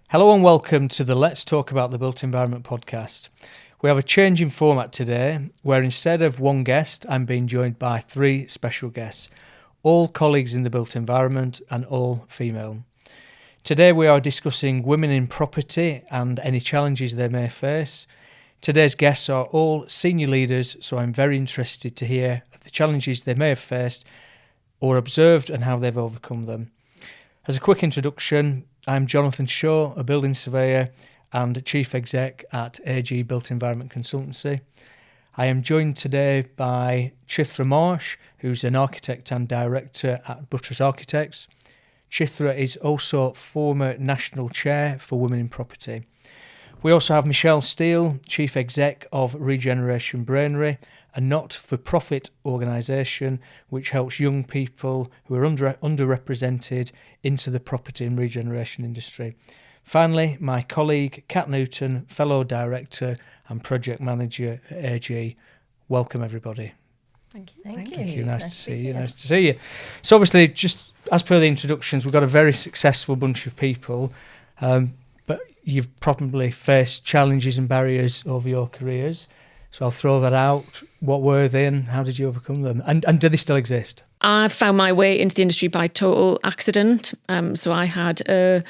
Hello and welcome to the Let's Talk About the Built Environment podcast. We have a change in format today where instead of one guest, I'm being joined by three special guests, all colleagues in the built environment and all female. Today we are discussing women in property and any challenges they may face. Today's guests are all senior leaders, so I'm very interested to hear of the challenges they may have faced or observed and how they've overcome them. As a quick introduction, I'm Jonathan Shaw, a building surveyor and chief exec at AG Built Environment Consultancy. I am joined today by Chithra Marsh, who's an architect and director at Buttress Architects. Chithra is also former national chair for Women in Property. We also have Michele Steele, chief exec of Regeneration Brainery, a not-for-profit organisation which helps young people who are underrepresented into the property and regeneration industry. Finally, my colleague Kat Newton, fellow director and project manager at AG. Welcome everybody. Thank you. Thank you. Nice to see you. Nice to see you. So obviously, just as per the introductions, we've got a very successful bunch of people, but you've probably faced challenges and barriers over your careers. So I'll throw that out. What were they and how did you overcome them? And do they still exist? I found my way into the industry by total accident. So I had a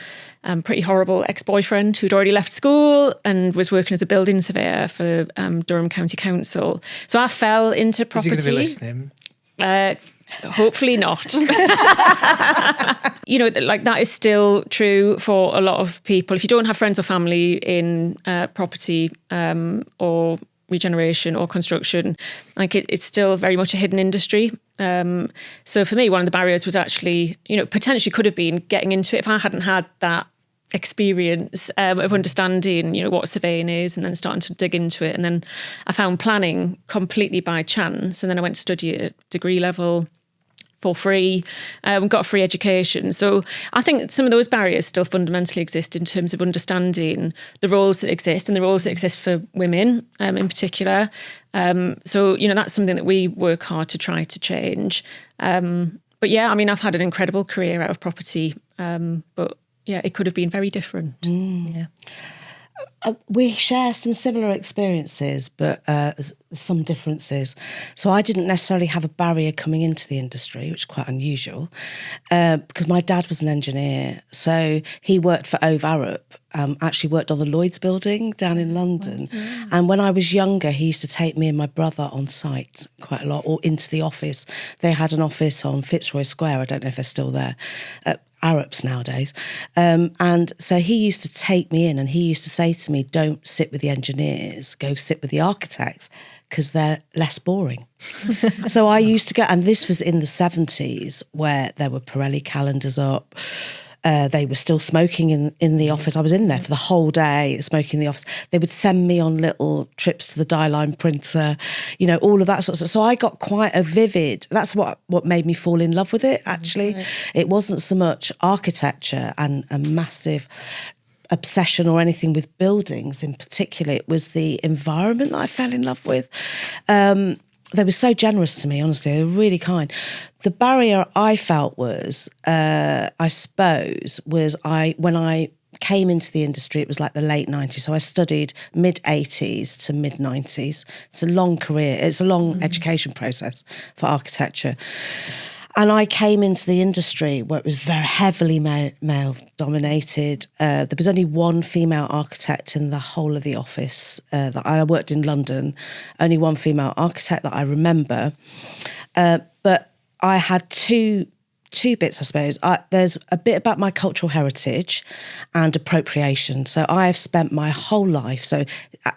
pretty horrible ex-boyfriend who'd already left school and was working as a building surveyor for Durham County Council. So I fell into property. Is he going to be listening? Hopefully not. You know, like that is still true for a lot of people. If you don't have friends or family in property or regeneration or construction, like it's still very much a hidden industry. So for me, one of the barriers was actually, you know, potentially could have been getting into it if I hadn't had that experience of understanding, you know, what surveying is and then starting to dig into it. And then I found planning completely by chance. And then I went to study at degree level for free, got a free education. So I think some of those barriers still fundamentally exist in terms of understanding the roles that exist and the roles that exist for women in particular. So, you know, that's something that we work hard to try to change. But yeah, I mean, I've had an incredible career out of property, but yeah, it could have been very different. Yeah. We share some similar experiences, but some differences. So I didn't necessarily have a barrier coming into the industry, which is quite unusual, because my dad was an engineer. So he worked for Ove Arup, actually worked on the Lloyd's building down in London. Mm. And when I was younger, he used to take me and my brother on site quite a lot, or into the office. They had an office on Fitzroy Square. I don't know if they're still there. Arabs nowadays. And so he used to take me in and he used to say to me, don't sit with the engineers, go sit with the architects because they're less boring. So I used to go, and this was in the 70s where there were Pirelli calendars up. They were still smoking in the office. I was in there for the whole day, smoking in the office. They would send me on little trips to the die-line printer, you know, all of that sort of stuff. So I got quite a vivid, that's what made me fall in love with it, actually. Right. It wasn't so much architecture and a massive obsession or anything with buildings in particular. It was the environment that I fell in love with. They were so generous to me, honestly. They were really kind. The barrier I felt was, I suppose, was when I came into the industry, it was like the late 90s. So I studied mid-80s to mid-90s. It's a long career. It's a long education process for architecture. And I came into the industry where it was very heavily male-dominated. There was only one female architect in the whole of the office. That I worked in London, only one female architect that I remember. But I had two bits, I suppose. There's a bit about my cultural heritage and appropriation. So I have spent my whole life, so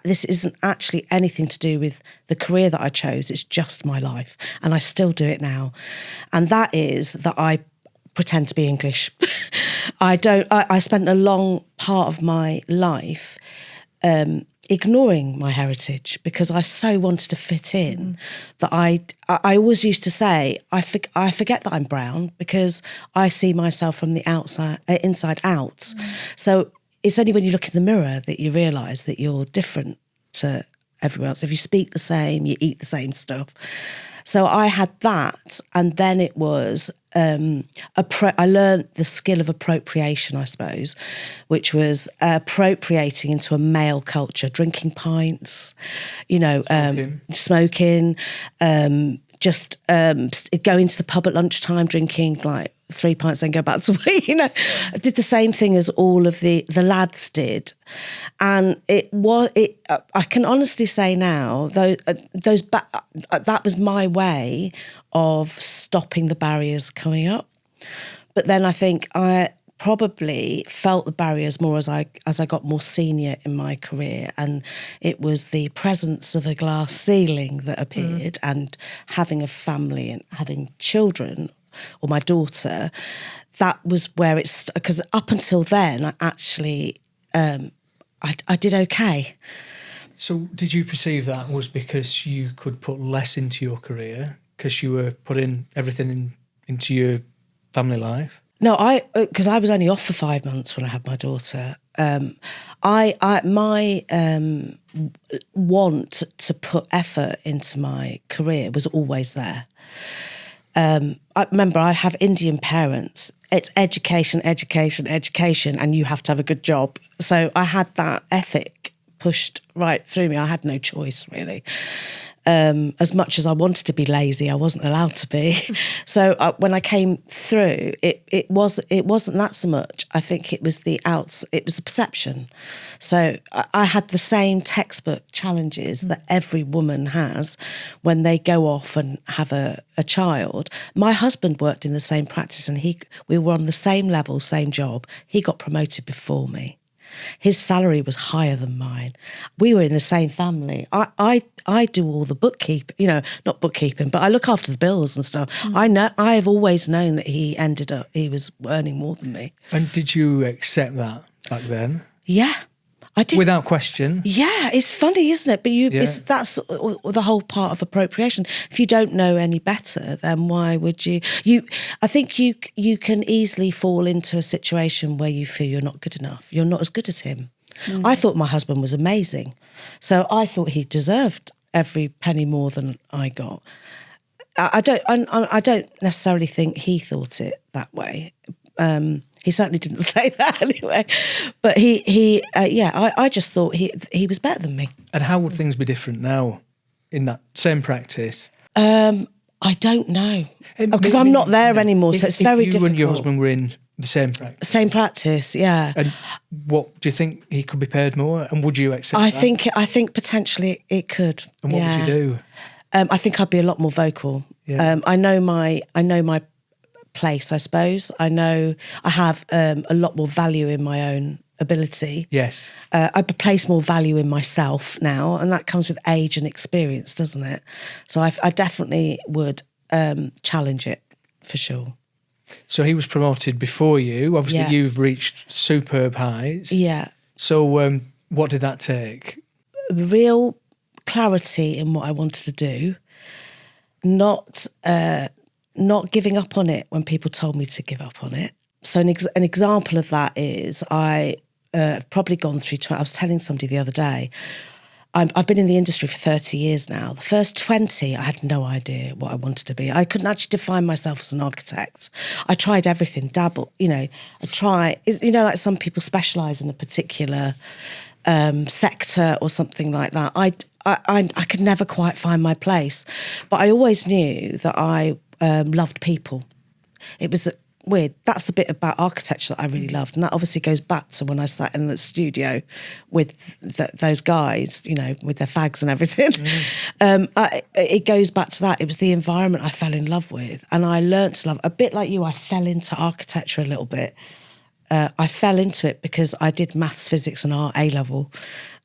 this isn't actually anything to do with the career that I chose, it's just my life. And I still do it now. And that is that I pretend to be English. I spent a long part of my life ignoring my heritage because I so wanted to fit in that I always used to say, I forget that I'm brown because I see myself from the outside, inside out. So it's only when you look in the mirror that you realise that you're different to everyone else. If you speak the same, you eat the same stuff. So I had that, and then it was I learned the skill of appropriation, I suppose, which was appropriating into a male culture, drinking pints, smoking, just going to the pub at lunchtime, drinking like 3 pints, then go back to work. I did the same thing as all of the lads did, and I can honestly say now, though, that was my way of stopping the barriers coming up. But then I think I probably felt the barriers more as I got more senior in my career, and it was the presence of a glass ceiling that appeared, and having a family and having children, or my daughter, that was where it's, because up until then I actually I did okay. So did you perceive that was because you could put less into your career because you were putting everything into your family life? No, because I was only off for 5 months when I had my daughter. My want to put effort into my career was always there. I remember I have Indian parents. It's education, education, education, and you have to have a good job. So I had that ethic pushed right through me. I had no choice, really. As much as I wanted to be lazy, I wasn't allowed to be. So when I came through, it wasn't that so much. I think it was the perception. So I had the same textbook challenges that every woman has when they go off and have a child. My husband worked in the same practice, and we were on the same level, same job. He got promoted before me. His salary was higher than mine. We were in the same family. I do all the bookkeeping, not bookkeeping, but I look after the bills and stuff. I have always known that he was earning more than me. And did you accept that back then? Yeah, I did. Without question? Yeah, it's funny, isn't it? But that's the whole part of appropriation. If you don't know any better, then why would you? I think you can easily fall into a situation where you feel you're not good enough. You're not as good as him. Mm. I thought my husband was amazing, so I thought he deserved every penny more than I got. I don't necessarily think he thought it that way. He certainly didn't say that anyway. But I just thought he was better than me. And how would things be different now in that same practice? I don't know, because I'm not there anymore, so it's very difficult. You and your husband were in the same practice? Same practice, yeah. And what, do you think he could be paid more? And would you accept that? I think potentially it could. And what would you do? I think I'd be a lot more vocal. Yeah. I know my place, I suppose. I know I have a lot more value in my own ability. Yes. I place more value in myself now, and that comes with age and experience, doesn't it? So I definitely would challenge it, for sure. So he was promoted before you. Obviously, you've reached superb heights. Yeah. So what did that take? Real clarity in what I wanted to do, not giving up on it when people told me to give up on it. So an example of that is I've probably gone through, I was telling somebody the other day, I've been in the industry for 30 years now. The first 20, I had no idea what I wanted to be. I couldn't actually define myself as an architect. I tried everything, like some people specialise in a particular sector or something like that. I could never quite find my place. But I always knew that I loved people. It was weird. That's the bit about architecture that I really loved. And that obviously goes back to when I sat in the studio with those guys, with their fags and everything. It goes back to that. It was the environment I fell in love with. And I learned to love, a bit like you, I fell into architecture a little bit. I fell into it because I did maths, physics and art A-level,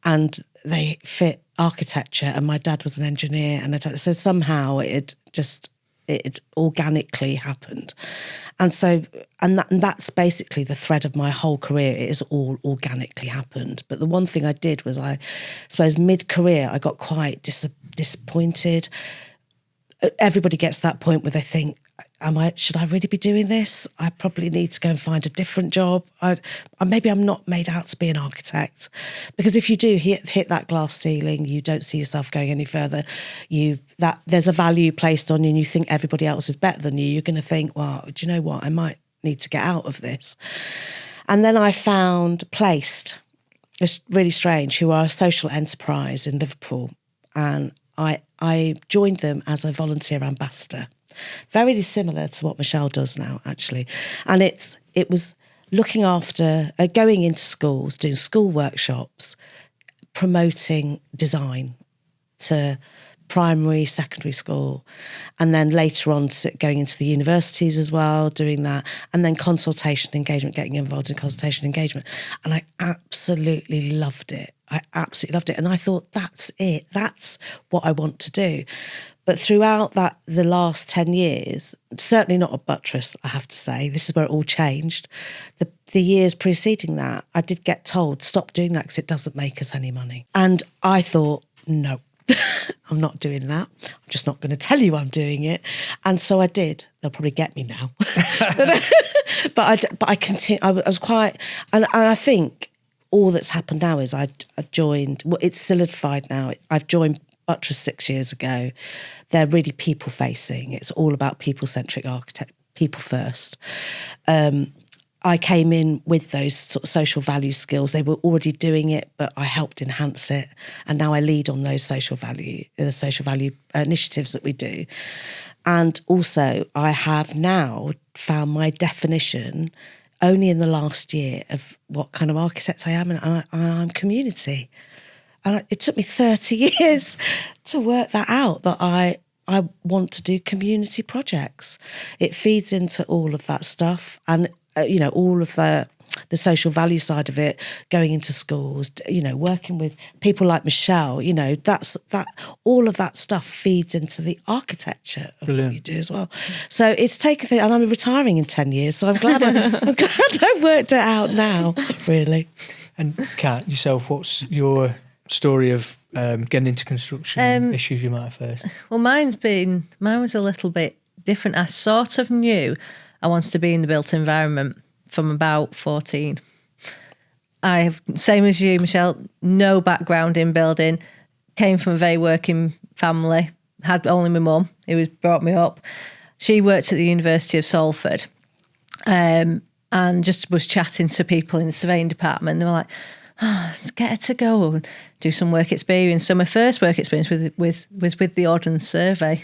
and they fit architecture, and my dad was an engineer, so somehow it organically happened. And so, that's basically the thread of my whole career. It has all organically happened. But the one thing I did was, I suppose, mid-career, I got quite disappointed. Everybody gets to that point where they think, should I really be doing this? I probably need to go and find a different job. Maybe I'm not made out to be an architect, because if you do hit that glass ceiling, you don't see yourself going any further. There's a value placed on you, and you think everybody else is better than you. You're going to think, well, do you know what? I might need to get out of this. And then I found Placed. It's really strange, who are a social enterprise in Liverpool, and I joined them as a volunteer ambassador. Very similar to what Michele does now, actually. And it was looking after, going into schools, doing school workshops, promoting design to primary, secondary school, and then later on going into the universities as well, doing that, and then consultation engagement, getting involved in consultation engagement. And I absolutely loved it. And I thought, that's it. That's what I want to do. But throughout the last 10 years, certainly not at Buttress, I have to say, this is where it all changed. The years preceding that, I did get told, stop doing that because it doesn't make us any money. And I thought, no, I'm not doing that. I'm just not going to tell you I'm doing it. And so I did. They'll probably get me now. But I continue. I was quite, and I think all that's happened now is I joined, well, it's solidified now. I've joined Buttress 6 years ago. They're really people facing. It's all about people-centric architect, people first. I came in with those sort of social value skills. They were already doing it, but I helped enhance it. And now I lead on those social value initiatives that we do. And also I have now found my definition only in the last year of what kind of architect I am. And I'm community. And it took me 30 years to work that out, that I want to do community projects. It feeds into all of that stuff. And all of the social value side of it, going into schools, working with people like Michele, that all of that stuff feeds into the architecture of what you do as well. So it's taken, and I'm retiring in 10 years, so I'm glad I worked it out now, really. And Kat, yourself, what's your story of getting into construction, issues you might have faced? Well, mine was a little bit different. I sort of knew I wanted to be in the built environment from about 14. I have, same as you, Michele, no background in building, came from a very working family, had only my mum who brought me up. She worked at the University of Salford and just was chatting to people in the surveying department. They were like, let's get her to go and do some work experience. So my first work experience was with the Ordnance Survey.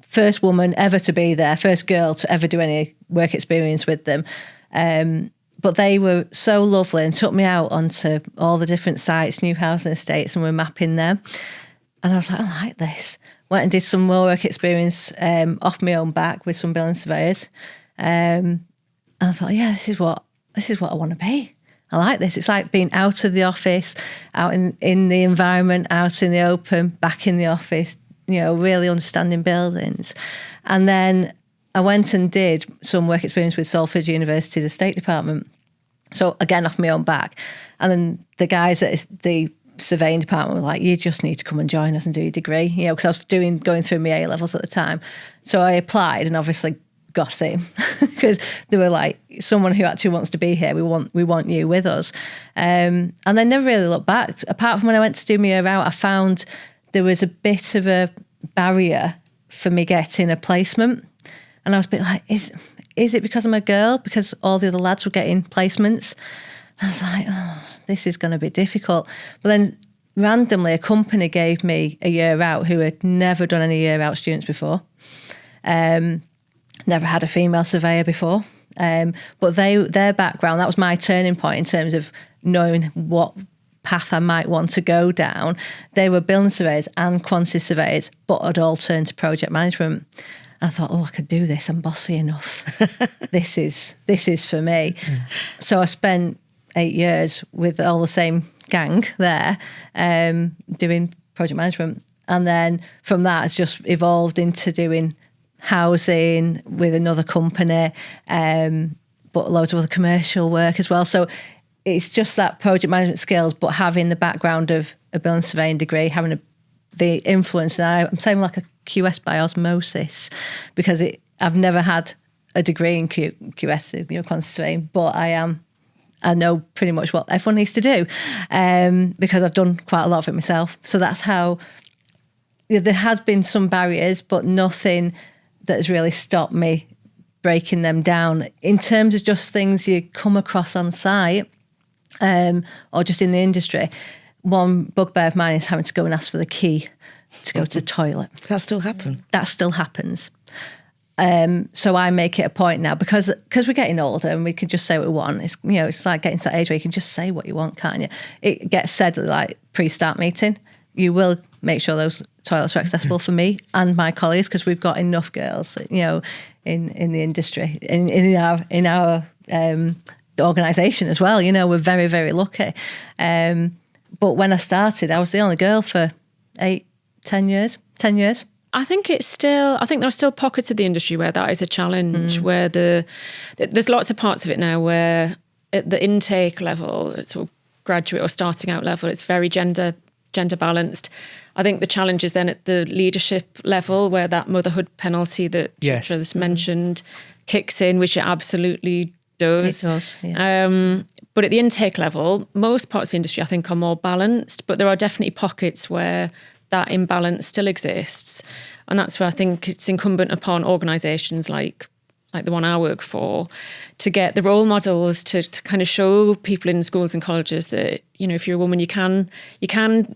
First woman ever to be there, first girl to ever do any work experience with them. But they were so lovely and took me out onto all the different sites, new housing estates, and we're mapping them. And I was like, I like this. Went and did some more work experience off my own back with some building surveyors. And I thought, yeah, this is what I want to be. I like this. It's like being out of the office, out in the environment, out in the open, back in the office, really understanding buildings. And then I went and did some work experience with Salford University's estate department. So again, off my own back. And then the guys at the surveying department were like, you just need to come and join us and do your degree, because I was going through my A-levels at the time. So I applied and obviously got in because they were like, someone who actually wants to be here, we want you with us. And they never really looked back. Apart from when I went to do my year out, I found there was a bit of a barrier for me getting a placement. And I was a bit like, is it because I'm a girl? Because all the other lads were getting placements? And I was like, oh, this is going to be difficult. But then randomly a company gave me a year out who had never done any year out students before. Never had a female surveyor before. But their background, that was my turning point in terms of knowing what path I might want to go down. They were building surveyors and quantity surveyors, but had all turned to project management. And I thought, I could do this. I'm bossy enough. This is for me. Mm. So I spent 8 years with all the same gang there, doing project management. And then from that, it's just evolved into doing housing with another company, but loads of other commercial work as well. So it's just that project management skills, but having the background of a building surveying degree, having the influence. Now I'm saying like a QS by osmosis, because I've never had a degree in QS, quantity surveying, but I know pretty much what everyone needs to do, because I've done quite a lot of it myself. So that's how there has been some barriers, but nothing that has really stopped me breaking them down. In terms of just things you come across on site, or just in the industry, one bugbear of mine is having to go and ask for the key to go to the toilet. That still happen? That still happens. So I make it a point now, because we're getting older and we can just say what we want. It's like getting to that age where you can just say what you want, can't you? It gets said like pre-start meeting. You will make sure those toilets are accessible for me and my colleagues, because we've got enough girls, in the industry, in our organisation as well. We're very, very lucky. But when I started, I was the only girl for 10 years. I think there are still pockets of the industry where that is a challenge, where there's lots of parts of it now where at the intake level, sort of graduate or starting out level, it's very gender balanced. I think the challenge is then at the leadership level, where that motherhood penalty that Chithra's mentioned kicks in, which it absolutely does. It does, yeah. But at the intake level, most parts of the industry I think are more balanced, but there are definitely pockets where that imbalance still exists. And that's where I think it's incumbent upon organisations like the one I work for to get the role models to kind of show people in schools and colleges that, if you're a woman, you can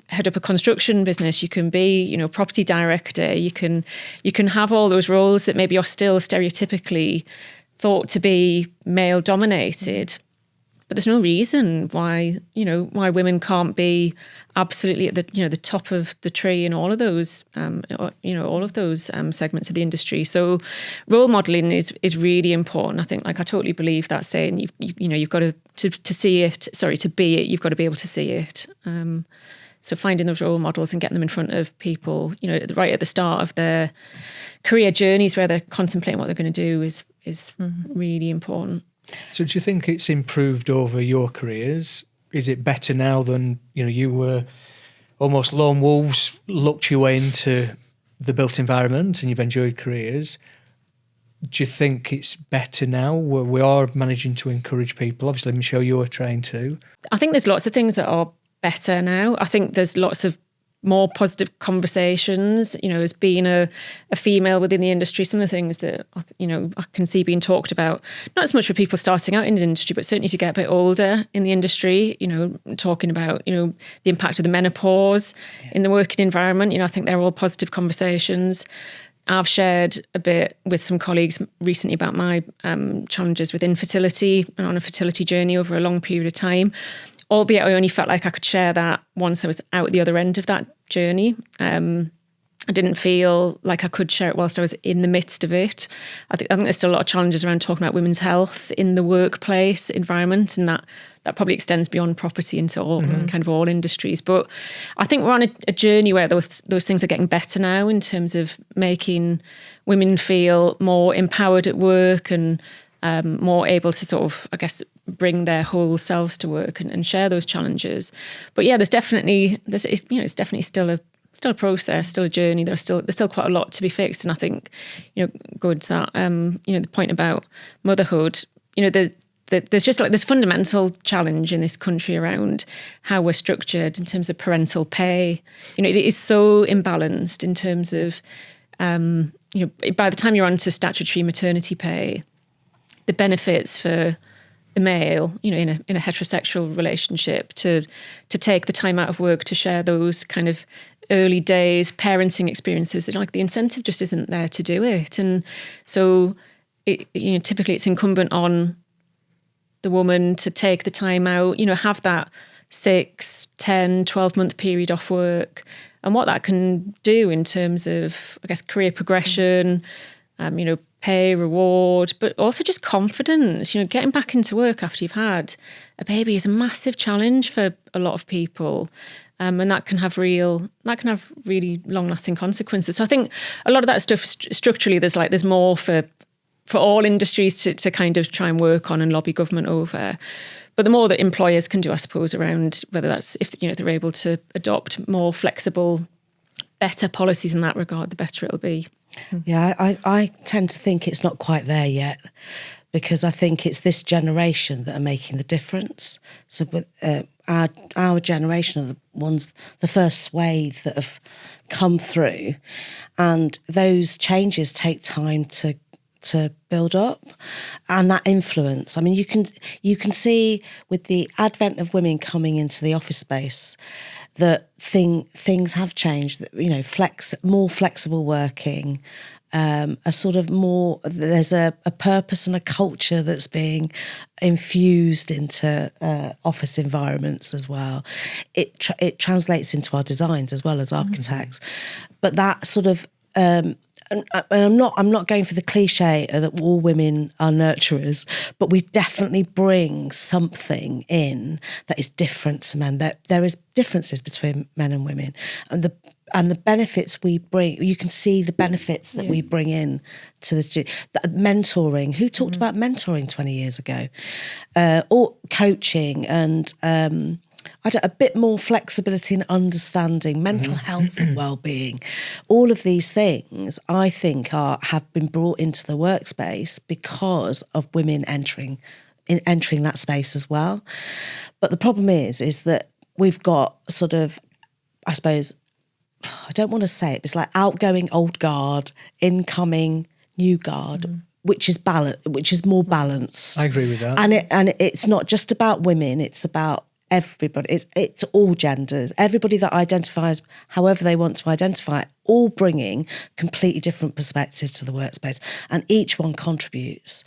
head up a construction business, you can be, property director, you can have all those roles that maybe are still stereotypically thought to be male dominated. But there's no reason why women can't be absolutely at the top of the tree in all of those segments of the industry. So role modelling is really important. I think, I totally believe that saying. You've got to see it. Sorry, to be it. You've got to be able to see it. So finding those role models and getting them in front of people, right at the start of their career journeys, where they're contemplating what they're going to do, is really important. So do you think it's improved over your careers? Is it better now than, you were almost lone wolves, looked your way into the built environment and you've enjoyed careers? Do you think it's better now where we are managing to encourage people? Obviously, Michele, you're trained too. I think there's lots of things that are better now. I think there's lots of more positive conversations, as being a female within the industry. Some of the things that, I can see being talked about, not as much for people starting out in the industry, but certainly to get a bit older in the industry, talking about, the impact of the menopause in the working environment. I think they're all positive conversations. I've shared a bit with some colleagues recently about my challenges with infertility and on a fertility journey over a long period of time. Albeit I only felt like I could share that once I was out the other end of that journey. I didn't feel like I could share it whilst I was in the midst of it. I think there's still a lot of challenges around talking about women's health in the workplace environment, and that probably extends beyond property into all kind of all industries. But I think we're on a journey where those things are getting better now in terms of making women feel more empowered at work and more able to sort of, I guess, bring their whole selves to work and share those challenges. But yeah, it's definitely still a process, still a journey. There's still quite a lot to be fixed. And I think, going to that, the point about motherhood, there's just this fundamental challenge in this country around how we're structured in terms of parental pay. It is so imbalanced in terms of, by the time you're onto statutory maternity pay, the benefits for the male, in a heterosexual relationship to take the time out of work to share those kind of early days parenting experiences, the incentive just isn't there to do it. And so typically it's incumbent on the woman to take the time out, have that 6, 10, 12-month period off work, and what that can do in terms of, I guess, career progression, pay, reward, but also just confidence. Getting back into work after you've had a baby is a massive challenge for a lot of people, and that can have really long-lasting consequences. So I think a lot of that stuff structurally, there's more for all industries to kind of try and work on and lobby government over. But the more that employers can do, I suppose, around whether that's if they're able to adopt more flexible, better policies in that regard, the better it'll be. Yeah, I tend to think it's not quite there yet, because I think it's this generation that are making the difference. So with our generation are the ones, the first swathe that have come through, and those changes take time to build up, and that influence. I mean, you can see with the advent of women coming into the office space that things have changed. That, you know, more flexible working, a sort of more. There's a purpose and a culture that's being infused into office environments as well. It translates into our designs as well as architects, but that sort of. And I'm not going for the cliche that all women are nurturers, but we definitely bring something in that is different to men. There is differences between men and women, and the benefits we bring. You can see the benefits that we bring in to the mentoring. Who talked about mentoring 20 years ago? Or coaching and. A bit more flexibility and understanding, mental health and well-being. All of these things, I think, have been brought into the workspace because of women entering that space as well. But the problem is that we've got sort of, I suppose, I don't want to say it, but it's like outgoing old guard, incoming new guard. Which is more balanced. I agree with that. And it's not just about women; it's about everybody. It's all genders. Everybody that identifies however they want to identify, all bringing completely different perspective to the workspace, and each one contributes.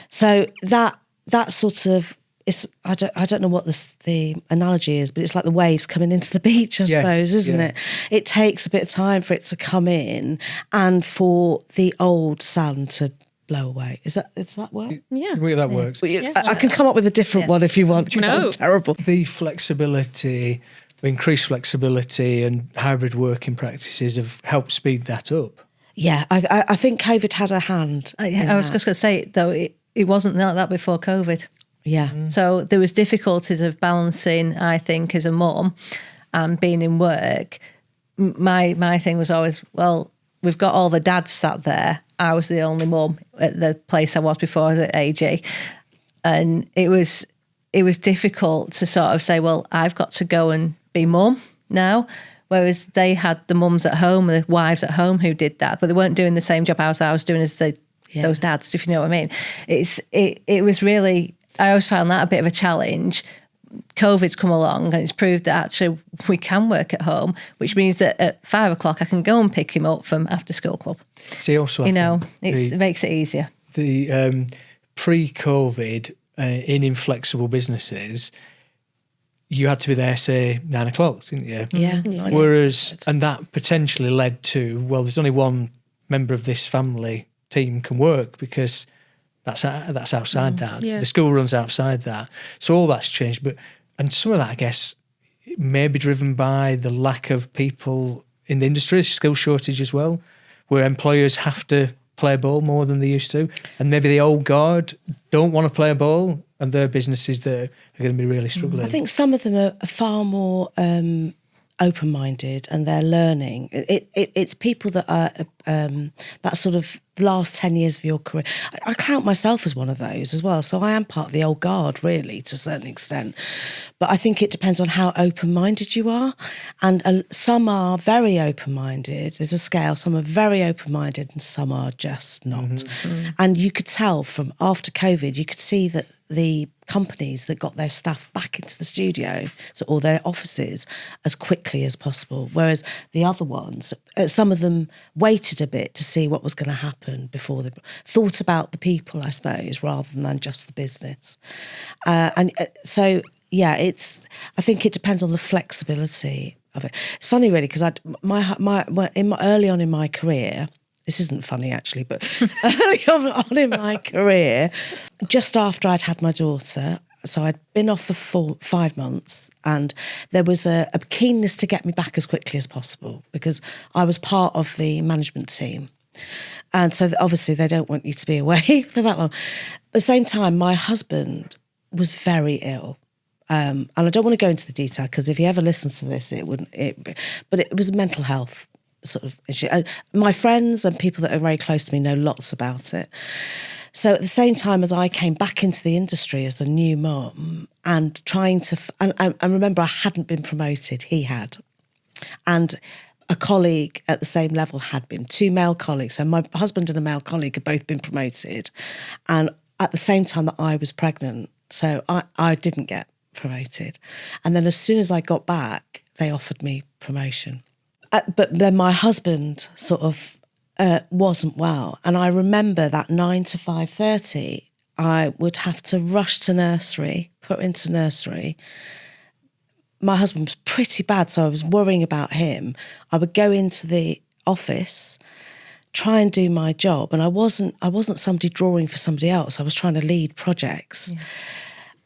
So that sort of is. I don't know what the analogy is, but it's like the waves coming into the beach, I suppose, isn't it? It takes a bit of time for it to come in, and for the old sand to blow away. Is that work? Yeah. That works. I can come up with a different one if you want. No. That's terrible. The flexibility, increased flexibility and hybrid working practices have helped speed that up. Yeah, I think COVID had a hand. I was just going to say, though, it wasn't like that before COVID. Yeah. So there was difficulties of balancing, I think, as a mum and being in work. My thing was always, well, we've got all the dads sat there. I was the only mum at the place I was before I was at AG. And it was difficult to sort of say, well, I've got to go and be mum now. Whereas they had the mums at home, the wives at home who did that, but they weren't doing the same job as I was doing as those dads, if you know what I mean. It was really, I always found that a bit of a challenge. COVID's come along and it's proved that actually we can work at home, which means that at 5 o'clock I can go and pick him up from after school club. See, also, it makes it easier. The pre-COVID in inflexible businesses, you had to be there, say, 9 o'clock, didn't you? Yeah. Whereas, and that potentially led to, well, there's only one member of this family team can work because that's outside that. Yeah. The school runs outside that. So all that's changed. And some of that, I guess, may be driven by the lack of people in the industry, skill shortage as well, where employers have to play ball more than they used to. And maybe the old guard don't want to play a ball and their businesses that are going to be really struggling. I think some of them are far more open-minded and they're learning. It's people that are that sort of last 10 years of your career. I count myself as one of those as well. So I am part of the old guard, really, to a certain extent. But I think it depends on how open-minded you are. And some are very open-minded. There's a scale. Some are very open-minded and some are just not. Mm-hmm. And you could tell from after COVID, you could see that the companies that got their staff back into the studio or their offices as quickly as possible, whereas the other ones, some of them waited a bit to see what was going to happen before they thought about the people, I suppose, rather than just the business. So, yeah, I think it depends on the flexibility of it. It's funny, really, because early on in my career, this isn't funny actually, but early on in my career, just after I'd had my daughter, so I'd been off for 5 months, and there was a keenness to get me back as quickly as possible because I was part of the management team. And so obviously they don't want you to be away for that long. At the same time, my husband was very ill. And I don't want to go into the detail because if he ever listens to this, but it was mental health. sort of issue. And my friends and people that are very close to me know lots about it. So at the same time as I came back into the industry as a new mum and trying to, and remember I hadn't been promoted, he had. And a colleague at the same level had been, 2 male colleagues. So my husband and a male colleague had both been promoted. And at the same time that I was pregnant, so I didn't get promoted. And then as soon as I got back, they offered me promotion. But then my husband sort of wasn't well. And I remember that 9 to 5:30, I would have to rush to nursery, put her into nursery. My husband was pretty bad, so I was worrying about him. I would go into the office, try and do my job, and I wasn't somebody drawing for somebody else. I was trying to lead projects. Yeah.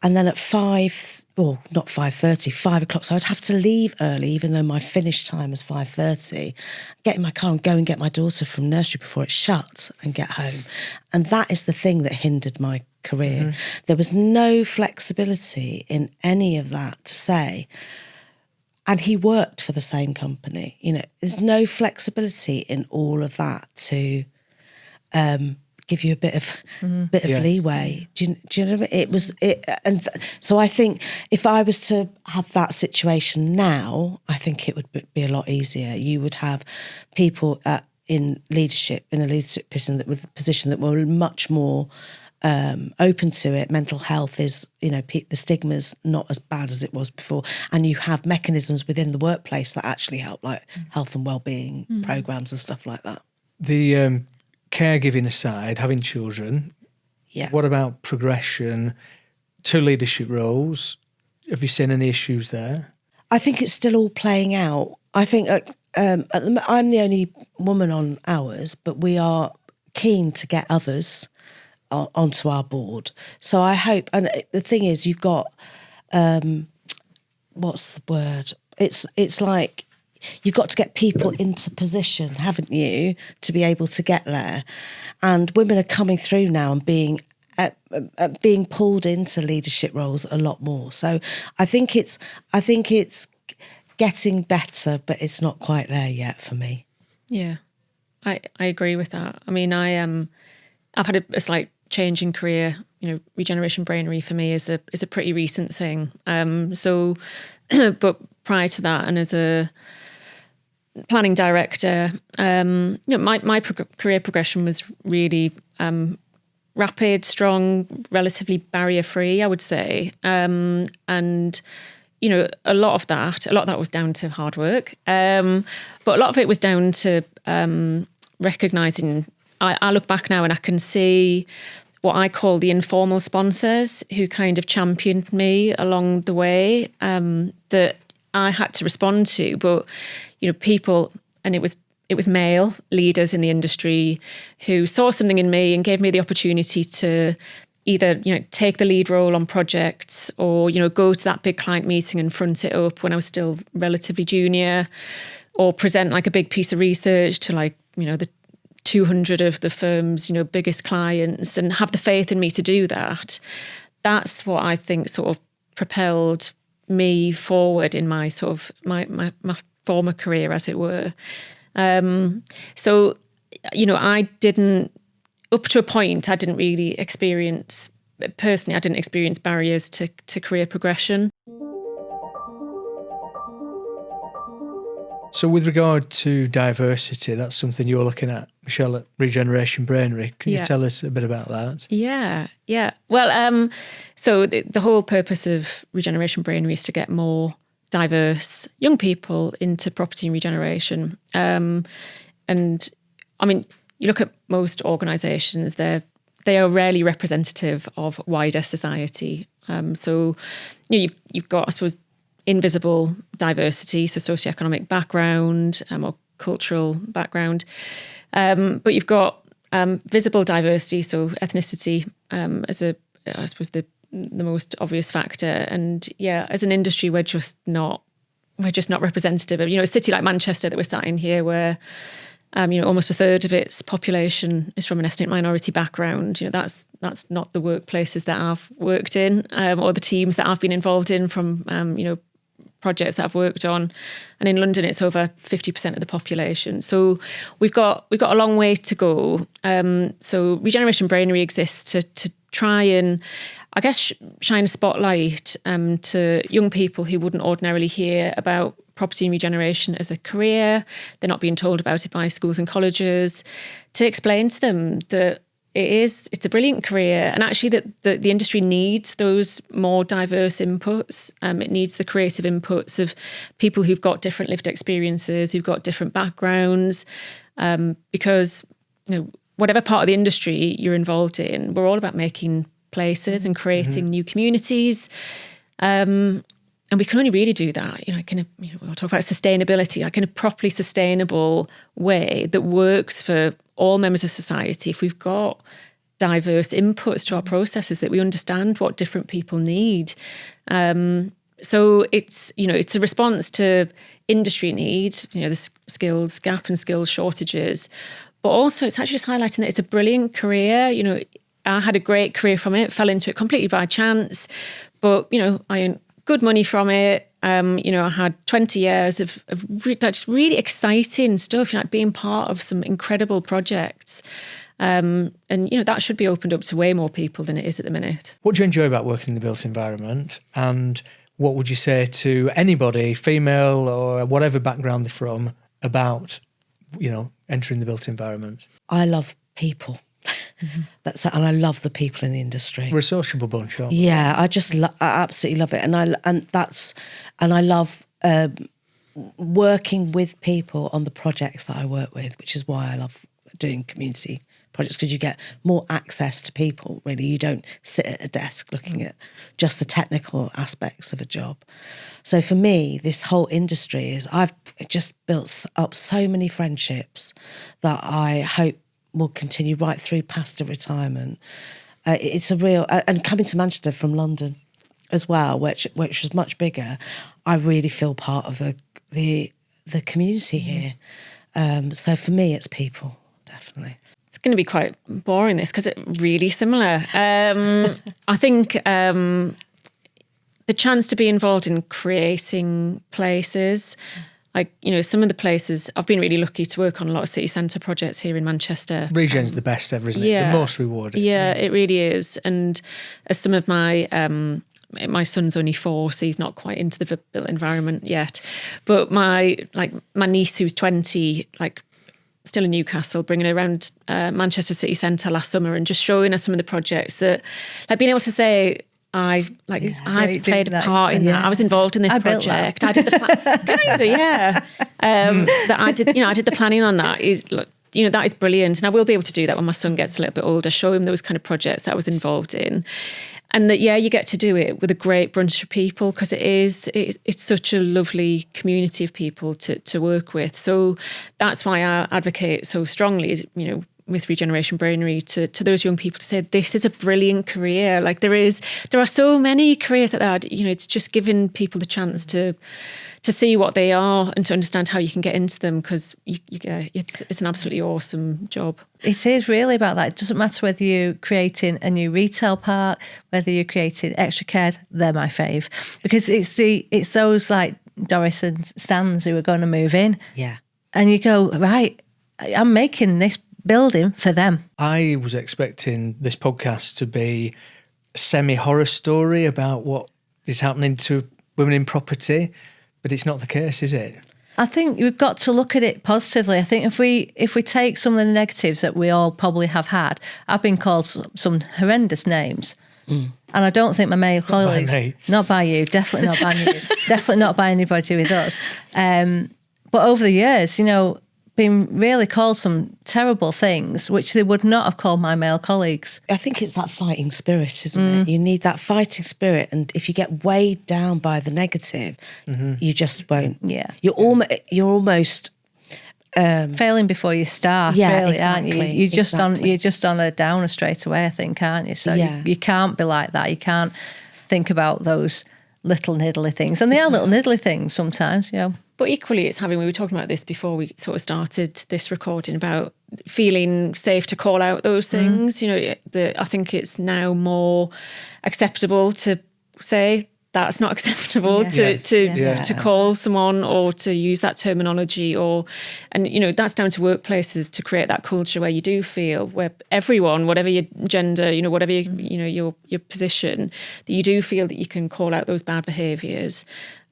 And then at 5 o'clock, so I'd have to leave early, even though my finish time was 5:30, get in my car and go and get my daughter from nursery before it shut and get home. And that is the thing that hindered my career. Mm-hmm. There was no flexibility in any of that to say, and he worked for the same company, there's no flexibility in all of that to give you a bit of leeway. Do you know what I mean? So I think if I was to have that situation now, I think it would be a lot easier. You would have people in a leadership position that were much more open to it. Mental health is, the stigma's not as bad as it was before, and you have mechanisms within the workplace that actually help, like health and wellbeing programs and stuff like that. The caregiving aside, having children, what about progression to leadership roles? Have you seen any issues there? I think it's still all playing out. I think I'm the only woman on ours, but we are keen to get others onto our board. So I hope, and the thing is, you've got, what's the word? It's like, you've got to get people into position, haven't you, to be able to get there. And women are coming through now and being pulled into leadership roles a lot more. So I think it's getting better, but it's not quite there yet for me. Yeah, I agree with that. I mean, I've had a slight change in career. Regeneration Brainery for me is a pretty recent thing. But prior to that, and as a planning director, my career progression was really rapid, strong, relatively barrier-free, I would say. And a lot of that was down to hard work, but a lot of it was down to recognising. I look back now and I can see what I call the informal sponsors who kind of championed me along the way, that I had to respond to. But people, and it was male leaders in the industry who saw something in me and gave me the opportunity to either take the lead role on projects, or go to that big client meeting and front it up when I was still relatively junior, or present like a big piece of research to the 200 of the firm's biggest clients, and have the faith in me to do that. That's what I think sort of propelled me forward in my sort of my former career, as it were. So I didn't, up to a point, I didn't really experience barriers to career progression. So with regard to diversity, that's something you're looking at, Michele, at Regeneration Brainery. Can you tell us a bit about that? Yeah. Well, so the whole purpose of Regeneration Brainery is to get more diverse young people into property and regeneration. And I mean, you look at most organisations, they are rarely representative of wider society. So you've got, I suppose, invisible diversity, so socioeconomic background or cultural background. But you've got visible diversity, so ethnicity as I suppose the most obvious factor. And as an industry, we're just not representative of, a city like Manchester that we're sat in here, where almost a third of its population is from an ethnic minority background. That's not the workplaces that I've worked in, or the teams that I've been involved in from projects that I've worked on, and in London it's over 50% of the population. So we've got a long way to go. So Regeneration Brainery exists to try and, I guess, shine a spotlight to young people who wouldn't ordinarily hear about property and regeneration as a career. They're not being told about it by schools and colleges. To explain to them that it's a brilliant career, and actually that the industry needs those more diverse inputs. It needs the creative inputs of people who've got different lived experiences, who've got different backgrounds, because whatever part of the industry you're involved in, we're all about making places and creating new communities. And we can only really do that, we'll talk about sustainability, in a properly sustainable way that works for all members of society if we've got diverse inputs to our processes, that we understand what different people need. So it's a response to industry need, the skills gap and skills shortages, but also it's actually just highlighting that it's a brilliant career. I had a great career from it, fell into it completely by chance, but I earned good money from it. I had 20 years of just really exciting stuff, being part of some incredible projects. And that should be opened up to way more people than it is at the minute. What do you enjoy about working in the built environment? And what would you say to anybody, female or whatever background they're from, about, entering the built environment? I love people. And I love the people in the industry. We're a sociable bunch, aren't we? Yeah, I absolutely love it, and I love working with people on the projects that I work with, which is why I love doing community projects, because you get more access to people. Really, you don't sit at a desk looking at just the technical aspects of a job. So for me, this whole industry I've just built up so many friendships that I hope will continue right through past the retirement. It's a real, and coming to Manchester from London as well, which was much bigger, I really feel part of the community here. So for me, it's people, definitely. It's going to be quite boring, this, because it's really similar. I think the chance to be involved in creating places, some of the places, I've been really lucky to work on a lot of city centre projects here in Manchester. Regen's the best ever, isn't it? The most rewarding. Yeah, it really is. And as some of my son's only 4, so he's not quite into the built environment yet. But my niece, who's 20, still in Newcastle, bringing her around Manchester city centre last summer and just showing her some of the projects that, being able to say, I played a part in that. I was involved in this project. I did the that I did the planning on that. That is brilliant, and I will be able to do that when my son gets a little bit older. Show him those kind of projects that I was involved in, and that you get to do it with a great bunch of people, because it's such a lovely community of people to work with. So that's why I advocate so strongly, with Regeneration Brainery, to those young people, to say this is a brilliant career. There are so many careers like that. It's just giving people the chance to see what they are and to understand how you can get into them, because it's an absolutely awesome job. It is really about that. It doesn't matter whether you're creating a new retail park, whether you're creating extra cares. They're my fave, because it's those like Doris and Stans who are going to move in. Yeah, and you go, right, I'm making this building for them. I was expecting this podcast to be a semi-horror story about what is happening to women in property, but it's not the case, is it? I think we've got to look at it positively. I think if we take some of the negatives that we all probably have had, I've been called some horrendous names. And I don't think my male colleagues, not by you, definitely not by you, definitely not by anybody with us. But over the years, been really called some terrible things, which they would not have called my male colleagues. I think it's that fighting spirit, isn't it? You need that fighting spirit, and if you get weighed down by the negative, you just won't. Yeah, you're almost failing before you start. Yeah, really, exactly, aren't you? You're just on a downer straight away, I think, aren't you? So you can't be like that. You can't think about those little niddly things, and they are little niddly things sometimes, But equally, we were talking about this before we sort of started this recording, about feeling safe to call out those things. I think it's now more acceptable to say that's not acceptable Yes. to call someone or to use that terminology, and that's down to workplaces to create that culture where you do feel, where everyone, whatever your gender, whatever your position, that you do feel that you can call out those bad behaviours.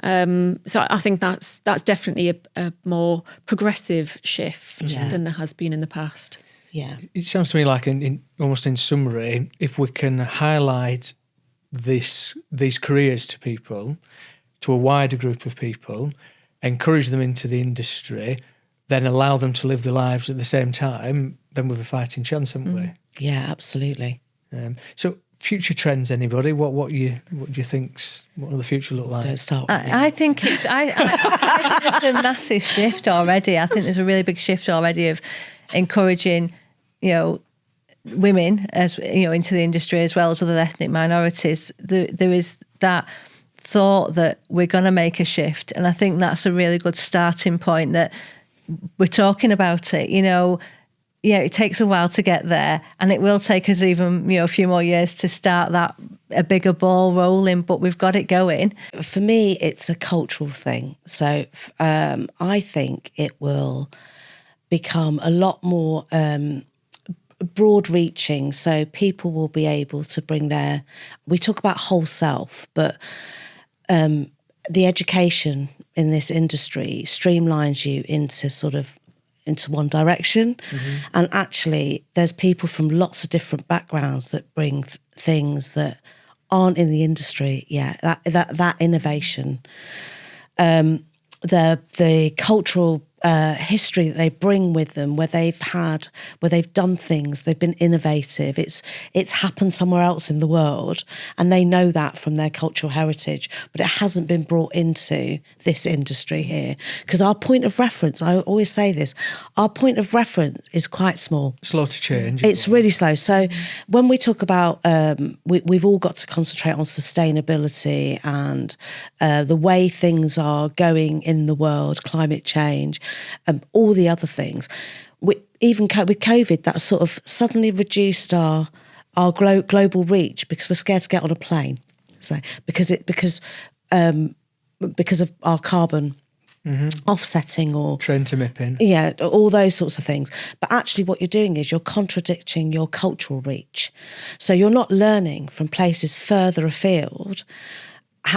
So I think that's definitely a more progressive shift than there has been in the past. Yeah. It sounds to me like, almost in summary, if we can highlight these careers to people, to a wider group of people, encourage them into the industry, then allow them to live their lives at the same time, then we've a fighting chance, haven't we? Yeah, absolutely. So future trends, anybody? What do you think? What will the future look like? Don't start with me. I think it's a massive shift already. I think there's a really big shift already of encouraging, women into the industry as well as other ethnic minorities. There is that thought that we're going to make a shift, and I think that's a really good starting point, that we're talking about it. It takes a while to get there, and it will take us even a few more years to start a bigger ball rolling, but we've got it going. For me, it's a cultural thing. So I think it will become a lot more broad reaching, so people will be able to bring we talk about whole self, but the education in this industry streamlines you into one direction. And actually there's people from lots of different backgrounds that bring things that aren't in the industry yet. That innovation, the cultural history that they bring with them, where they've done things, they've been innovative. It's happened somewhere else in the world, and they know that from their cultural heritage, but it hasn't been brought into this industry here. Because our point of reference, I always say this, our point of reference is quite small. Slow to change. It's really slow. So when we talk about, we've all got to concentrate on sustainability and the way things are going in the world, climate change, all the other things. Even with COVID, that sort of suddenly reduced our global reach, because we're scared to get on a plane. So because of our carbon offsetting or train to MIPIN. Yeah, all those sorts of things. But actually what you're doing is you're contradicting your cultural reach. So you're not learning from places further afield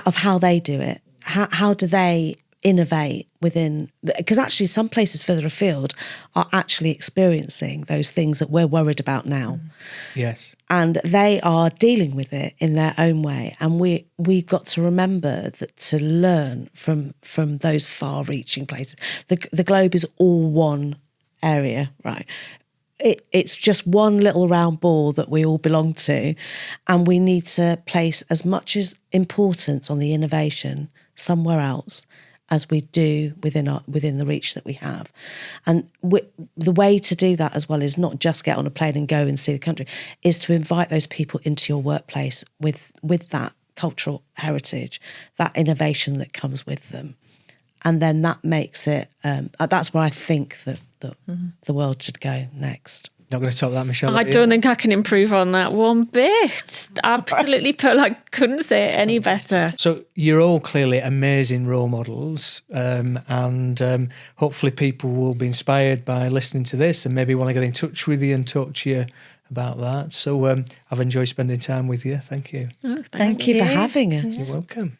of how they do it. How do they innovate within, because actually some places further afield are actually experiencing those things that we're worried about now. Yes. And they are dealing with it in their own way. And we've got to remember that to learn from those far-reaching places. The globe is all one area, right? It's just one little round ball that we all belong to, and we need to place as much as importance on the innovation somewhere else as we do within the reach that we have. And the way to do that as well is not just get on a plane and go and see the country, is to invite those people into your workplace with that cultural heritage, that innovation that comes with them. And then that makes it, that's where I think that the world should go next. Not going to top that, Michelle. I don't think I can improve on that one bit. Absolutely, I couldn't say it any better. So you're all clearly amazing role models, and hopefully people will be inspired by listening to this and maybe want to get in touch with you and talk to you about that. So I've enjoyed spending time with you. Thank you. Oh, Thank you for having us. You're welcome.